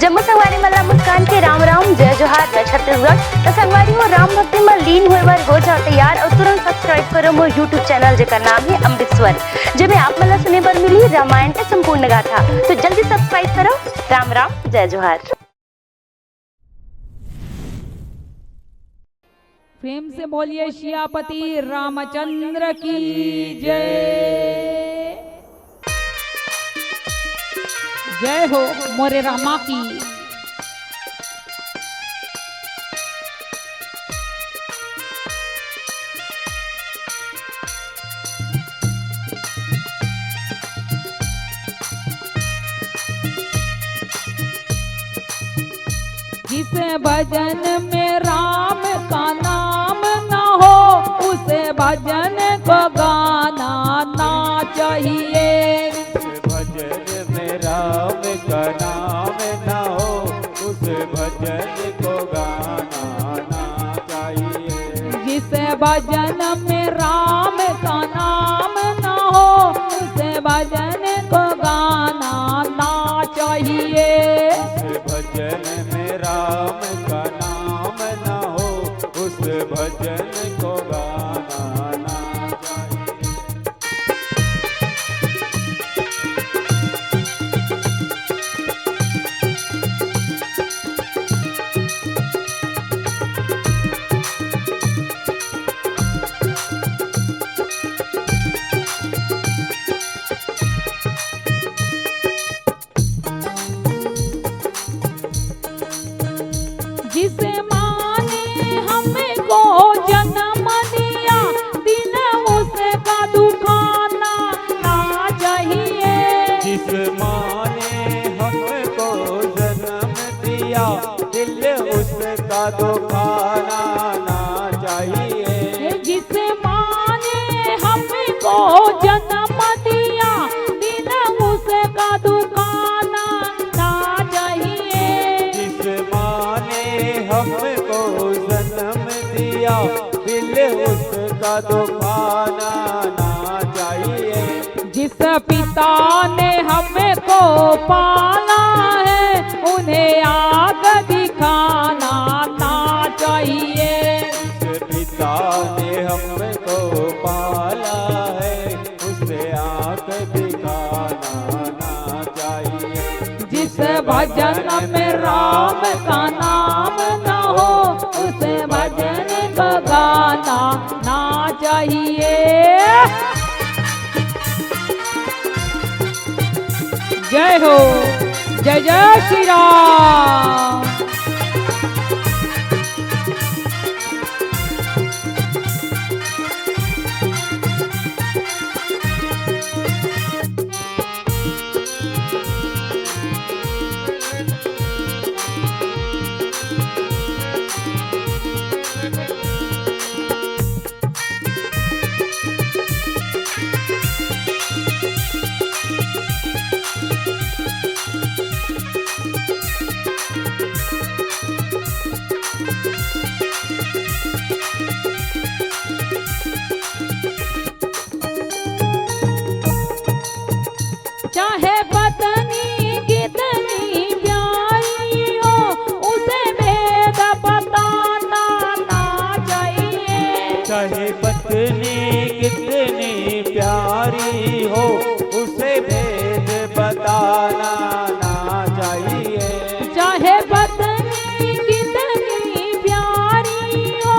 जम्मू संगवारी मल्ला मुस्कान के राम राम जय जोहार जय छत्तीसगढ़। तो संगवारी हो राम भक्ति में लीन हुए बार हो जाओ तैयार और तुरंत सब्सक्राइब करो मोर यूट्यूब चैनल जेकर नाम है अमृत स्वर, जिसमें आप मला सुने बर मिली रामायण के संपूर्ण गाथा। तो जल्दी सब्सक्राइब करो। राम राम जय जोहार। प्रेम से बोलिए सियापति रामचंद्र की जय। जय हो मोरे रामा की। जिस भजन में राम का नाम न हो उसे भजन को गाना ना चाहिए। भजन में राम का नाम न हो उस भजन को गाना ना चाहिए। जिस भजन में राम का नाम न हो उसे भजन को गाना ना चाहिए। भजन में राम का नाम न हो उस भजन को गाना ना चाहिए। जिसे माने हमको जन्म दिया दिन उसका दुखाना ना चाहिए। जिस माने हमको जन्म दिया दिल उसका दुखाना ना चाहिए। जिसे माने हमको जन्म दिया दिन उसका दुखाना ना चाहिए। जिस माने हमको जन्म दिया दिल उसका दुखाना ना चाहिए। जिस पिता ने हमको पाला है उन्हें आग दिखाना ना चाहिए। जिस पिता ने हमको पाला है उसे आंख दिखाना ना चाहिए। जिस भजन में राम का नाम न हो उसे भजन को गाना ना चाहिए। जय हो जय जय श्री राम। चाहे पत्नी कितनी प्यारी हो उसे भेद बताना ना चाहिए। चाहे पत्नी कितनी प्यारी हो उसे भेद बताना ना चाहिए। चाहे पत्नी कितनी प्यारी हो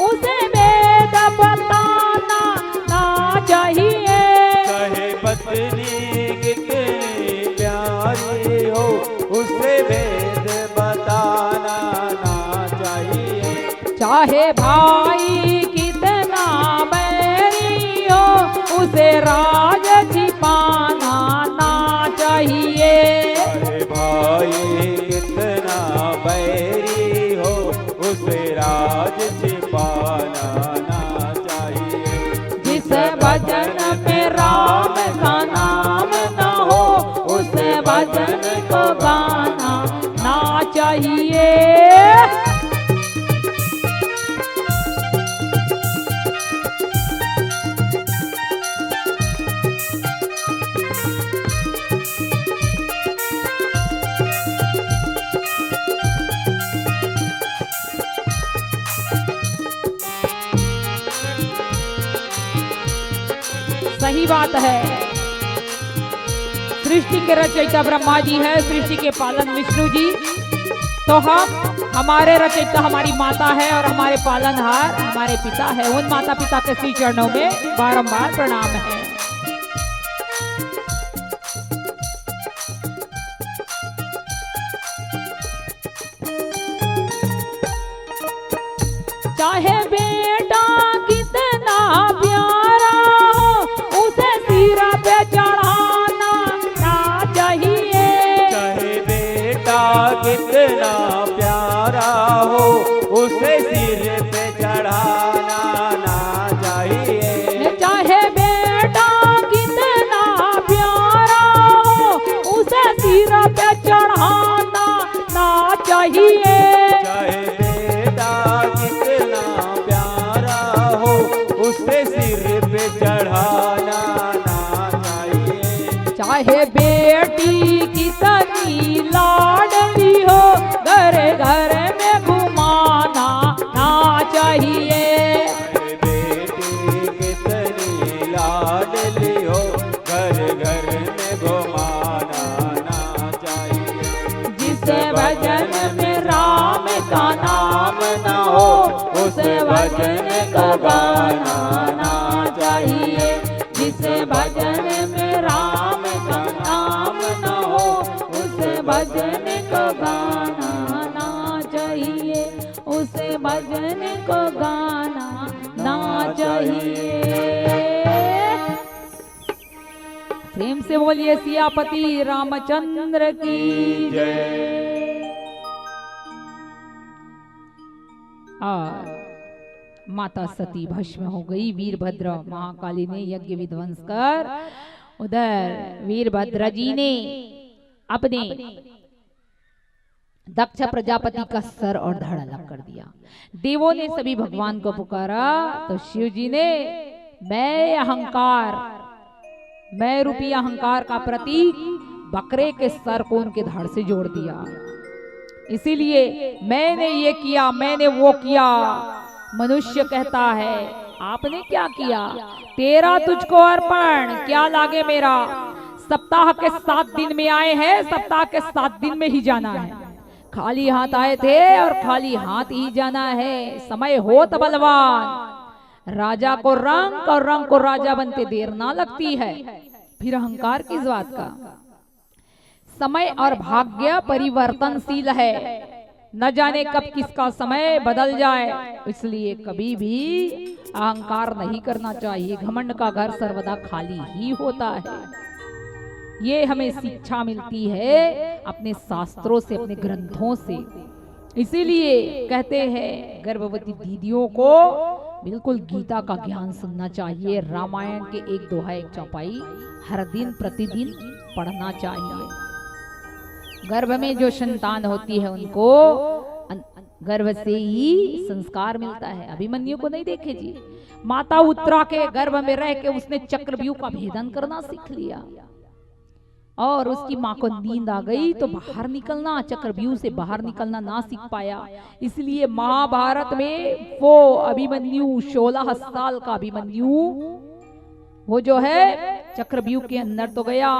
उसे भेद बताना ना चाहिए। चाहे पत्नी कितनी प्यारी हो उसे भेद बताना ना चाहिए। चाहे भाई कितना बैरी हो उसे राज छिपाना ना चाहिए। चाहे भाई कितना बैरी हो उसे राज छिपाना ना चाहिए। जिस भजन में राम का नाम न हो उसे भजन को गाना ना चाहिए। सही बात है। सृष्टि के रचयिता ब्रह्मा जी है, सृष्टि के पालन विष्णु जी, तो हमारे रचयिता हमारी माता है और हमारे पालनहार हमारे पिता है। उन माता पिता के श्री चरणों में बारंबार प्रणाम है। चाहे बेटा कितना प्यारा हो, उसे सिर पे चढ़ाना ना चाहिए। चाहे बेटा कितना प्यारा हो, उसे सिर पे चढ़ाना ना चाहिए। चाहे बेटा कितना प्यारा हो, उसे सिर पे चढ़ाना ना चाहिए। चाहे बेटा कितना प्यारा हो, उसे सिर पे चढ़ाना ना चाहिए। चाहे बेटी कितनी लाडली हो, घर घर में घुमाना ना चाहिए। बेटी कितनी लाडली हो, घर घर में घुमाना ना चाहिए। जिसे भजन में राम का नाम न हो, उसे भजन को गाना ना चाहिए। जिसे भजन में राम का नाम न हो, उसे भजन को गाना ना चाहिए। उसे भजन को गाना ना चाहिए। प्रेम से बोलिए सियापति रामचंद्र की जय। और माता सती भस्म हो गई। वीरभद्र महाकाली ने यज्ञ विध्वंस कर उधर वीरभद्र जी ने अपने दक्ष प्रजापति का सर और धड़ अलग कर दिया। देवों ने सभी भगवान को पुकारा तो शिव जी ने मैं अहंकार, मैं रूपी अहंकार का प्रतीक बकरे के सर को उनके धड़ से जोड़ दिया। इसीलिए मैंने ये किया, मैंने वो किया। मनुष्य कहता है आपने क्या किया, तेरा तुझको अर्पण, क्या लागे मेरा। सप्ताह के 7 दिन में आए हैं, सप्ताह के 7 दिन में ही जाना है। खाली हाथ आए थे और खाली हाथ ही जाना है। समय हो तो बलवान, राजा को रंग और रंग को राजा बनते देर ना लगती है। फिर अहंकार किस बात का। समय और भाग्य परिवर्तनशील है, न जाने कब किसका समय बदल जाए। इसलिए कभी भी अहंकार नहीं करना चाहिए। घमंड का घर सर्वदा खाली ही होता है। ये हमें शिक्षा मिलती है अपने शास्त्रों से, अपने ग्रंथों से। इसीलिए कहते हैं गर्भवती दीदियों को बिल्कुल गीता का ज्ञान सुनना चाहिए। रामायण के 1 दोहा 1 चौपाई हर दिन प्रतिदिन पढ़ना चाहिए। गर्भ में जो संतान होती है उनको गर्भ से ही संस्कार मिलता है। अभिमन्यु को नहीं देखे जी, माता उत्तरा के गर्भ में रह के उसने चक्रव्यूह का भेदन करना सीख लिया और उसकी माँ को नींद आ गई तो बाहर निकलना, चक्रव्यूह से बाहर निकलना ना सीख पाया। इसलिए महाभारत में वो अभिमन्यु 16 साल का अभिमन्यु वो जो है चक्रव्यूह के अंदर तो गया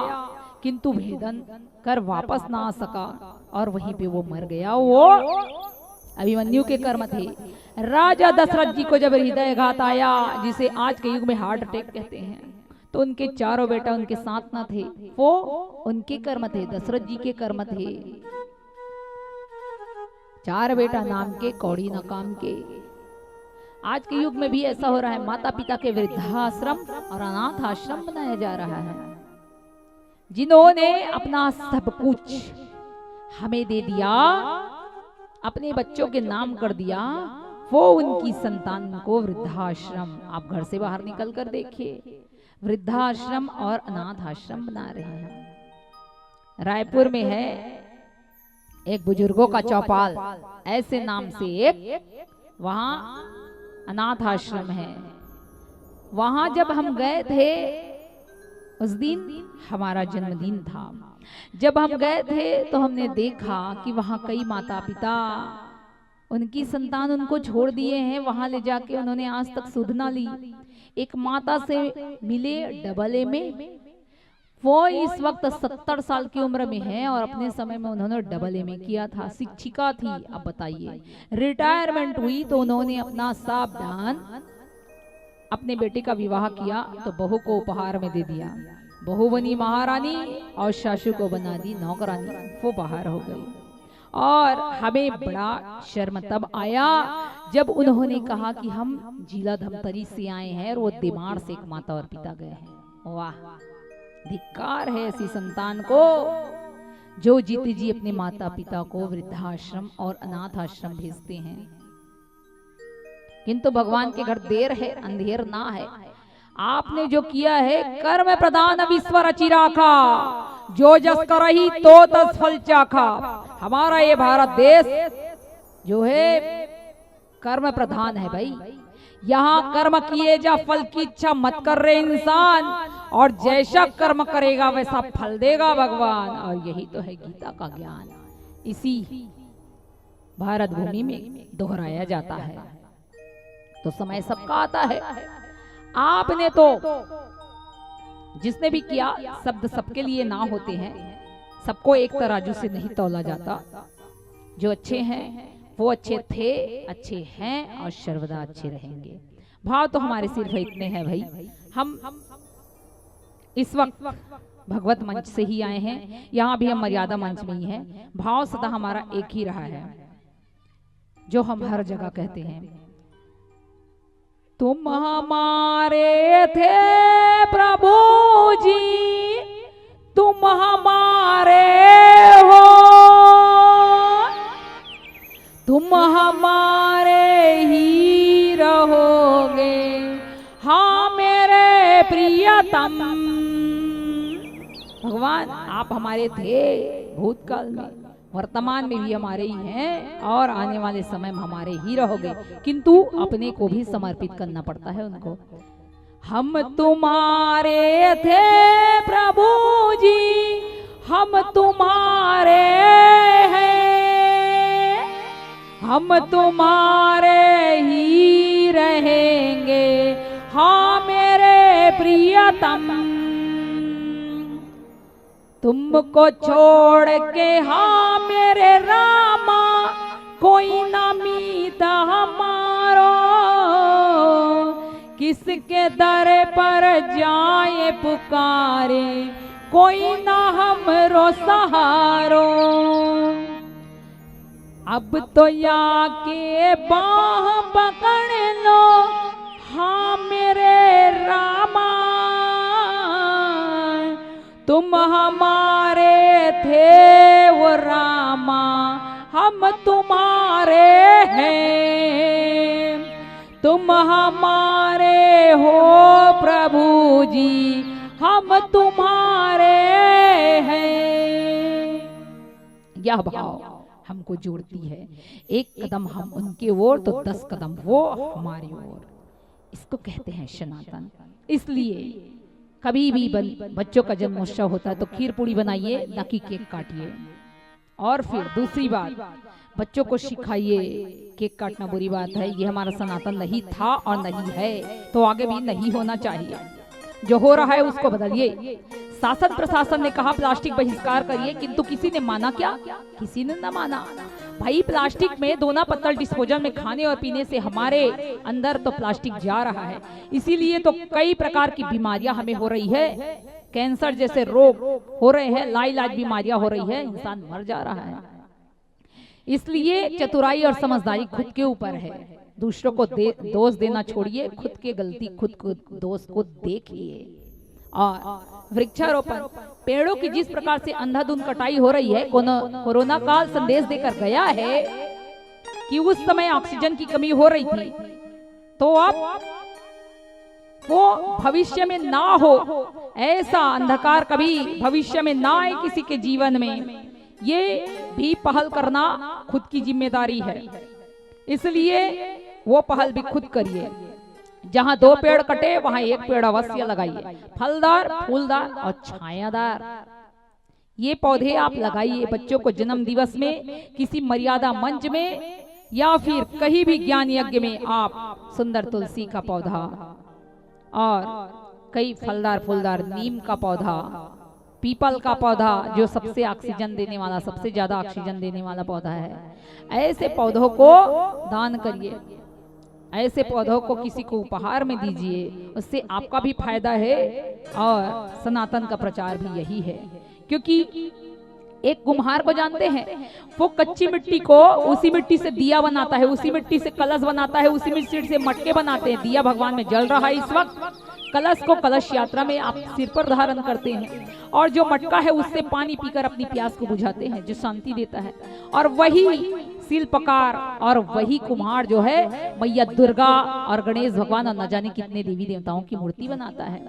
किंतु भेदन कर वापस ना आ सका और वहीं पे वो मर गया। वो अभिमन्यु के कर्म थे। राजा दशरथ जी को जब हृदयघात आया, जिसे आज के युग में हार्ट अटैक कहते हैं, तो उनके चारों बेटा उनके साथ ना थे। वो उनके कर्म थे, दशरथ जी के कर्म थे। 4 बेटा नाम के, कौड़ी न काम के। आज के युग में भी ऐसा हो रहा है, माता पिता के वृद्धाश्रम और अनाथ आश्रम बनाया जा रहा है। जिन्होंने अपना सब कुछ हमें दे दिया, अपने बच्चों के नाम कर दिया, वो उनकी संतान को वृद्धाश्रम, आप घर से बाहर निकल कर देखिए, वृद्धाश्रम और अनाथ आश्रम बना रहे हैं। रायपुर में है एक बुजुर्गों का चौपाल, ऐसे नाम से एक वहां अनाथ आश्रम है। वहां जब हम गए थे, उस दिन हमारा जन्मदिन था। जब हम गए थे तो हमने देखा कि वहां कई माता पिता उनकी संतान उनको छोड़ दिए हैं। वहां ले जाके उन्होंने आज तक सुध ना ली। एक माता से मिले डबल ए में। वो इस वक्त 70 साल की उम्र में है और अपने समय में उन्होंने डबल ए में किया था, शिक्षिका थी। अब बताइए, रिटायरमेंट हुई तो उन्होंने अपना सब ध्यान अपने बेटे का विवाह किया तो बहू को उपहार में दे दिया। बहू बनी महारानी और सासू को बना दी नौकरानी। वो बाहर हो गई और हमें बड़ा शर्म तब आया जब उन्होंने कहा कि हम जिला धमतरी से आए हैं और वो दिमाग से एक माता और पिता गए हैं। वाह, धिक्कार है ऐसी संतान को जो जीते जी अपने माता पिता को वृद्धाश्रम और अनाथ आश्रम भेजते हैं। किंतु भगवान के घर देर है अंधेर ना है। आपने जो किया है कर्म प्रदान ईश्वर रचि राखा, जो जस करही तो तस फल चाखा। हमारा ये भारत देश जो है कर्म प्रधान है भाई। यहाँ कर्म किए जा, फल की इच्छा मत कर रहे इंसान, और जैसा कर्म करेगा वैसा फल देगा भगवान। और यही तो है गीता का ज्ञान, इसी भारत भूमि में दोहराया जाता है। तो समय सबका आता है। आपने तो जिसने भी किया, शब्द सबके लिए ना होते हैं, सबको एक तराजू से नहीं तौला जाता। जो अच्छे हैं वो अच्छे थे, अच्छे हैं और सर्वदा अच्छे रहेंगे। भाव तो हमारे सिर्फ इतने हैं भाई। हम इस वक्त भगवत मंच से ही आए हैं, यहाँ भी हम मर्यादा मंच में ही हैं। भाव सदा हमारा एक ही रहा है जो हम हर जगह कहते हैं, तुम हमारे थे प्रभु जी, तुम हमारे हो, तुम हमारे ही रहोगे, हाँ मेरे प्रियतम। भगवान आप हमारे थे भूतकाल में, वर्तमान में भी हमारे ही हैं और आने वाले समय में हमारे ही रहोगे। किंतु अपने को भी समर्पित करना पड़ता है उनको। हम तुम्हारे थे प्रभु जी, हम तुम्हारे हैं, हम तुम्हारे ही रहेंगे, हाँ मेरे प्रियतम। तुमको छोड़ के हाँ मेरे रामा, कोई ना मीत हमारो, किसके दर पर जाए पुकारे, कोई ना हमरो सहारो। अब तो या के बाह पकड़ लो, हाँ मेरे रामा, तुम हमारे थे वो रामा, हम तुम्हारे हैं, तुम हमारे हो प्रभु जी, हम तुम्हारे हैं। यह भाव हमको जोड़ती है। एक कदम हम उनके ओर तो 10 कदम वो हमारी ओर। इसको कहते हैं सनातन। इसलिए कभी भी बच्चों का जन्मोत्सव होता है तो खीर पूड़ी बनाइए, ना कि केक काटिए। और फिर दूसरी बात, बच्चों को सिखाइए केक काटना बुरी बात है, ये हमारा सनातन नहीं था और नहीं है, तो आगे भी नहीं होना चाहिए। जो हो रहा है उसको बदलिए। शासन प्रशासन ने कहा प्लास्टिक बहिष्कार करिए, किंतु किसी ने माना क्या? किसी ने न माना। भाई प्लास्टिक में दोना पत्तल डिस्पोजल में खाने और पीने से हमारे अंदर तो प्लास्टिक जा रहा है, इसीलिए तो कई प्रकार की बीमारियां हमें हो रही है, कैंसर जैसे रोग हो रहे हैं, लाइलाज बीमारियां हो रही है, इंसान मर जा रहा है। इसलिए चतुराई और समझदारी खुद के ऊपर है। दूसरों को दोष देना छोड़िए, खुद के गलती खुद को दोष को देखिए। और वृक्षारोपण, पेड़ों की जिस प्रकार से अंधाधुंध कटाई हो रही है, कोरोना काल संदेश देकर गया है कि उस समय ऑक्सीजन की कमी हो रही थी, तो अब वो भविष्य में ना हो, ऐसा अंधकार कभी भविष्य में ना आए किसी के जीवन में, ये भी पहल करना खुद की जिम्मेदारी है। इसलिए वो पहल भी खुद करिए। जहां 2 पेड़ कटे वहां 1 पेड़ अवश्य लगाइए, फलदार, फूलदार और छायादार। ये पौधे आप लगाइए। बच्चों को जन्म दिवस में किसी मर्यादा मंच में या फिर कहीं भी ज्ञान यज्ञ में आप सुंदर तुलसी का पौधा और कई फलदार फूलदार नीम का पौधा, पीपल का पौधा जो सबसे ऑक्सीजन देने वाला, सबसे ज्यादा ऑक्सीजन देने वाला पौधा है, ऐसे पौधों को दान करिए, ऐसे पौधों को किसी को उपहार में दीजिए, उससे आपका भी फायदा है और सनातन का प्रचार भी यही है। क्योंकि एक कुम्हार को जानते हैं, वो कच्ची मिट्टी को उसी मिट्टी से दिया बनाता है, उसी मिट्टी से कलश बनाता है, उसी मिट्टी से मटके बनाते हैं। दिया भगवान में जल रहा है इस वक्त, कलश को कलश यात्रा में आप सिर पर धारण करते हैं, और जो मटका है उससे पानी पीकर अपनी प्यास को बुझाते हैं, जो शांति देता है। और वही शिल्पकार और वही कुम्हार जो है मैया दुर्गा और गणेश भगवान और न जाने कितने देवी देवताओं की मूर्ति बनाता है।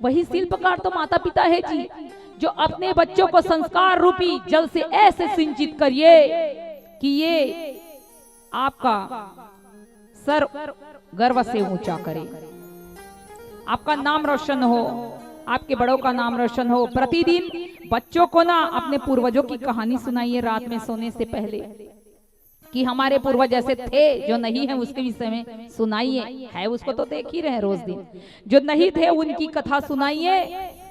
वही शिल्पकार तो माता पिता है जी, जो अपने बच्चों को संस्कार रूपी जल से ऐसे सिंचित करिए कि ये आपका सर गर्व से ऊंचा करे, आपका नाम रोशन हो, आपके बड़ों का नाम रोशन हो। प्रतिदिन बच्चों को ना अपने पूर्वजों की कहानी सुनाइए रात में सोने से पहले, कि हमारे पूर्वज जैसे थे, जो नहीं है उसके विषय में सुनाइए, है उसको तो देख ही रहे रोज दिन, जो नहीं थे उनकी कथा सुनाइए,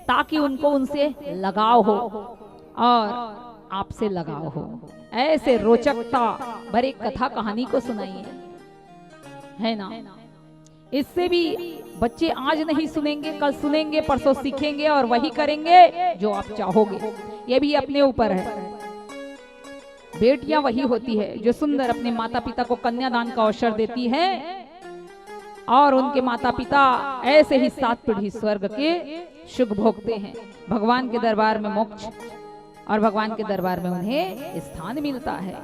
ताकि उनको उनसे लगाव हो और आपसे लगाव हो। ऐसे रोचकता भरे कथा कहानी को सुनाइए, है ना। इससे भी बच्चे आज नहीं सुनेंगे, कल सुनेंगे, परसों सीखेंगे और वही करेंगे जो आप चाहोगे। ये भी अपने ऊपर है। बेटियां वही होती है जो सुंदर अपने माता पिता को कन्यादान का अवसर देती है, और उनके माता पिता ऐसे ही 7 पीढ़ी स्वर्ग के सुख भोगते हैं। भगवान के दरबार में मोक्ष और भगवान के दरबार में उन्हें स्थान मिलता है।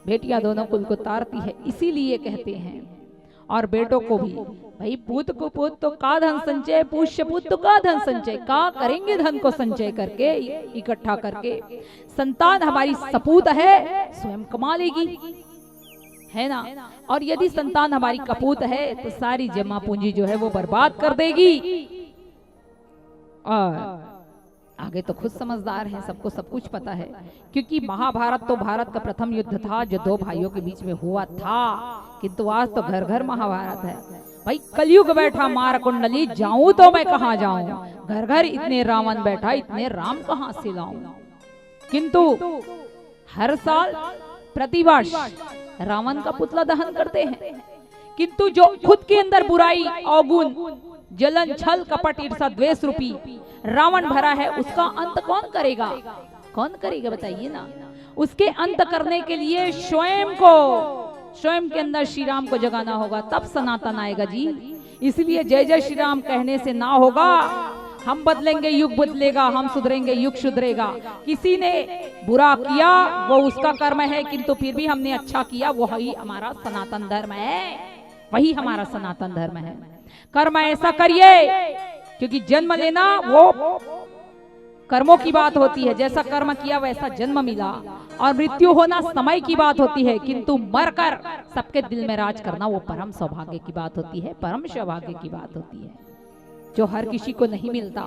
बेटियां दोनों कुल को तारती है, इसीलिए कहते हैं। और बेटों को भी, भाई पूत को पूत तो का धन संचय, पुष्य पुत तो का धन संचय, का करेंगे धन को संचय करके, इकट्ठा करके। संतान हमारी सपूत है, स्वयं कमा लेगी, है ना। और यदि संतान हमारी कपूत है तो सारी जमा पूंजी जो है वो बर्बाद कर देगी। और आगे तो खुद समझदार हैं, सबको सब कुछ पता है। क्योंकि महाभारत तो भारत का प्रथम युद्ध था जो 2 भाइयों के बीच में हुआ था, किंतु आज तो घर घर महाभारत है। भाई कलयुग बैठा मार कुंडली, जाऊं तो मैं कहां जाऊं, घर घर इतने रावण बैठा, इतने राम कहां से लाऊं। किंतु हर साल प्रतिवर्ष रावण का पुतला दहन करते हैं, किंतु जो खुद के अंदर बुराई, अवगुण, जलन, छल, कपट, ईर्ष्या, द्वेष रूपी रावण भरा है, उसका अंत कौन करेगा? कौन करेगा बताइए ना। उसके अंत करने के लिए स्वयं के अंदर श्री राम को जगाना होगा, तब सनातन आएगा जी। इसलिए जय जय श्री राम कहने से ना होगा। हम बदलेंगे युग बदलेगा, हम सुधरेंगे युग सुधरेगा। किसी ने बुरा किया वो उसका कर्म है, किंतु फिर भी हमने अच्छा किया, वही हमारा सनातन धर्म है, वही हमारा सनातन धर्म है। कर्म ऐसा करिए, क्योंकि जन्म लेना वो कर्मों की बात होती है, जैसा कर्म किया वैसा जन्म मिला। और मृत्यु होना समय की बात होती है, किंतु मरकर सबके दिल में राज करना वो परम सौभाग्य की बात होती है, परम सौभाग्य की बात होती है, जो हर किसी को नहीं मिलता।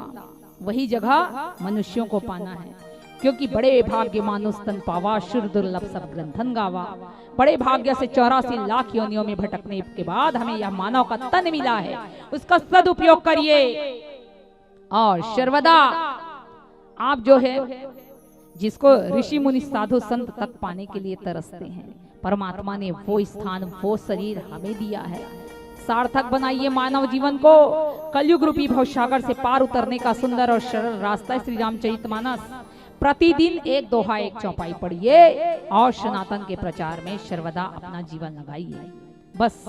वही जगह मनुष्यों को पाना है। क्योंकि बड़े भाग्य मानुष तन पावा, शुर दुर्लभ सब ग्रंथन गावा। बड़े भाग्य से 84 लाख योनियों में भटकने के बाद हमें यह मानव का तन मिला है, उसका सदुपयोग करिए। और सर्वदा आप जो है, जिसको ऋषि मुनि साधु संत तक पाने के लिए तरसते हैं, परमात्मा ने वो स्थान, वो शरीर हमें दिया है। सार्थक बनाइए मानव जीवन को। कलयुग रूपी भवसागर से पार उतरने का सुंदर और सरल रास्ता श्री रामचरितमानस। प्रतिदिन 1 दोहा 1 चौपाई पढ़िए और सनातन के प्रचार में सर्वदा अपना जीवन लगाइए। बस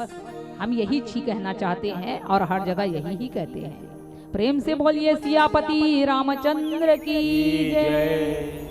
हम यही कहना चाहते हैं और हर जगह यही ही कहते हैं। प्रेम से बोलिए सियापति रामचंद्र की जय।